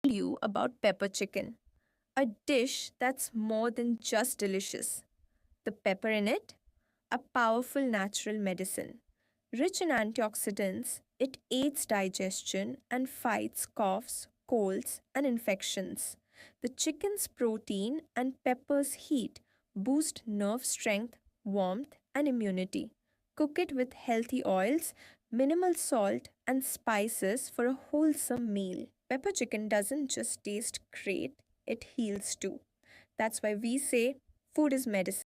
you about pepper chicken, a dish that's more than just delicious. The pepper in it, a powerful natural medicine. Rich in antioxidants, it aids digestion and fights coughs, colds, and infections. The chicken's protein and pepper's heat boost nerve strength, warmth, and immunity. Cook it with healthy oils, minimal salt, and spices for a wholesome meal. Pepper chicken doesn't just taste great, it heals too. That's why we say food is medicine.